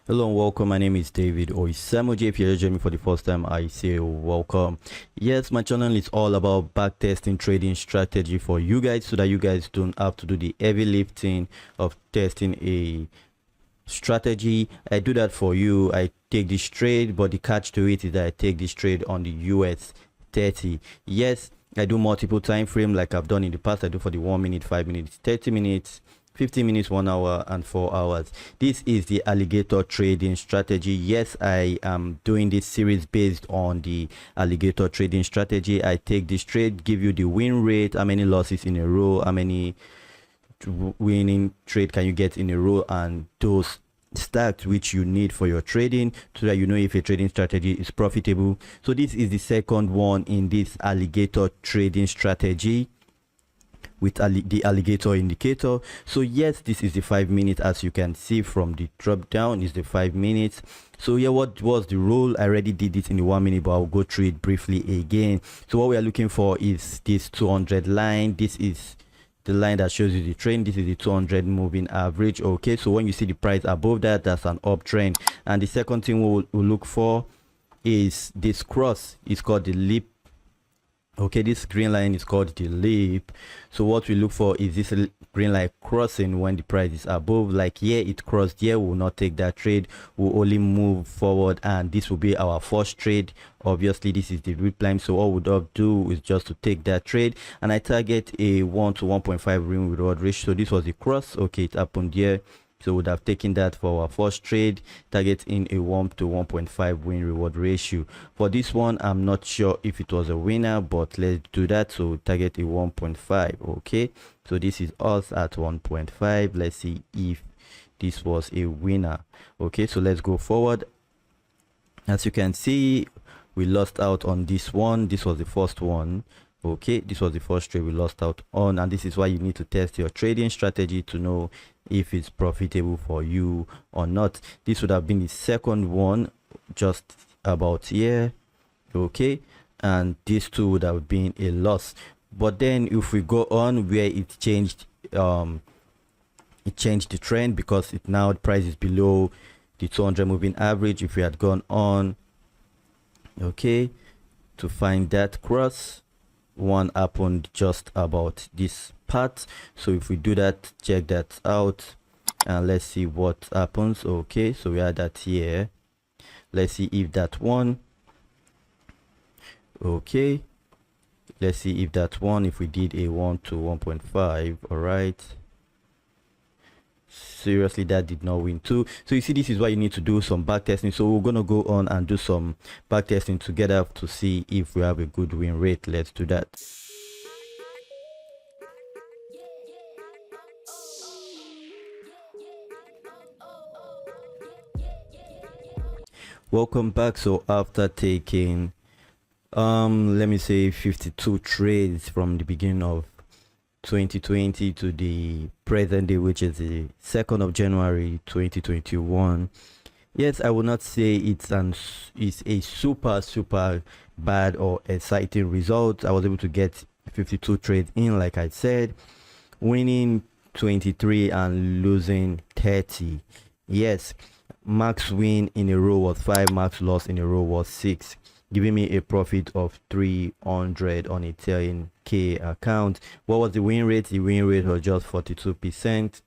Hello and welcome. My name is David Oisamoji. If you're joining me for the first time, I say welcome. Yes, my channel is all about backtesting trading strategy for you guys so that you guys don't have to do the heavy lifting of testing a strategy. I do that for you. I take this trade, but the catch to it is that I take this trade on the US 30. Yes, I do multiple time frame like I've done in the past. I do for the 1 minute, 5 minutes, 30 minutes, 15 minutes, 1 hour, and 4 hours. This is the alligator trading strategy. Yes, I am doing this series based on the alligator trading strategy. I take this trade, give you the win rate, how many losses in a row, how many winning trade can you get in a row, and those stats which you need for your trading so that you know if a trading strategy is profitable. So this is the second one in this alligator trading strategy with the alligator indicator. So yes, this is the 5 minutes. As you can see from the drop down is the 5 minutes. So yeah, what was the rule? I already did it in the 1 minute, but I'll go through it briefly again. So what we are looking for is this 200 line. This is the line that shows you the trend. This is the 200 moving average. Okay, so when you see the price above that, that's an uptrend. And the second thing we'll look for is this cross. It's called the leap. Okay, this green line is called the leap. So what we look for is this green line crossing when the price is above. Like here, it crossed here, we will not take that trade, we'll only move forward, and this will be our first trade. Obviously this is the recline, so all we would do is just to take that trade, and I target a 1 to 1.5 ring reward ratio. So this was the cross. Okay, it happened here, so would have taken that for our first trade, target in a 1 to 1.5 win reward ratio. For this one, I'm not sure if it was a winner, but let's do that. So target a 1.5. okay, so this is us at 1.5. let's see if this was a winner. Okay, so let's go forward. As you can see, we lost out on this one. This was the first one. Okay, this was the first trade we lost out on, and this is why you need to test your trading strategy to know if it's profitable for you or not. This would have been the second one, just about here. Okay, and these two would have been a loss. But then if we go on where it changed the trend, because it now the price is below the 200 moving average. If we had gone on, okay, to find that cross, one happened just about this part. So if we do that, check that out, and let's see what happens. Okay, so we had that here. Let's see if that one. Okay, let's see if that one, if we did a 1 to 1.5. all right, seriously, that did not win too. So you see, this is why you need to do some back testing. So we're gonna go on and do some back testing together to see if we have a good win rate. Let's do that. Welcome back. So after taking let me say 52 trades from the beginning of 2020 to the present day, which is the 2nd of January 2021. Yes, I will not say it's a super bad or exciting result. I was able to get 52 trades in, like I said, winning 23 and losing 30. Yes, max win in a row was 5, max loss in a row was 6, giving me a profit of 300 on a 10k account. What was the win rate? The win rate was just 42%.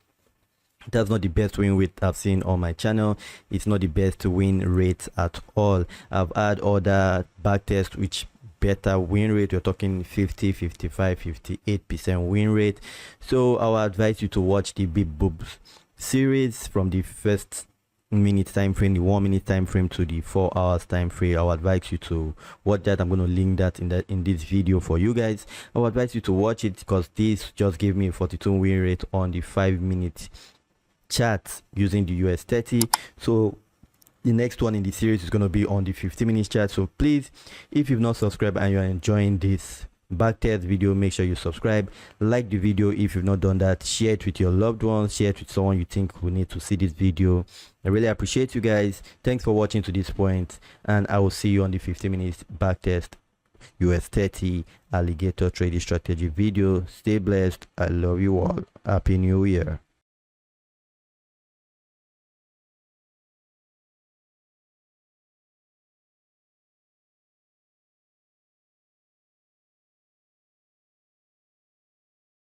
That's not the best win rate I've seen on my channel. It's not the best win rate at all. I've had other backtests which better win rate. You're talking 50, 55, 58% win rate. So I would advise you to watch the Big Boobs series from the first minute time frame, the 1 minute time frame, to the 4 hours time frame. I would advise you to watch that. I'm going to link that in this video for you guys. I would advise you to watch it because this just gave me a 42 win rate on the 5 minute chart using the US30. So the next one in the series is going to be on the 50-minute chart. So please, if you've not subscribed and you're enjoying this backtest video, make sure you subscribe, like the video if you've not done that, share it with your loved ones, share it with someone you think who need to see this video. I really appreciate you guys. Thanks for watching to this point, and I will see you on the 50 minutes backtest US30 alligator trading strategy video. Stay blessed. I love you all. Happy New Year.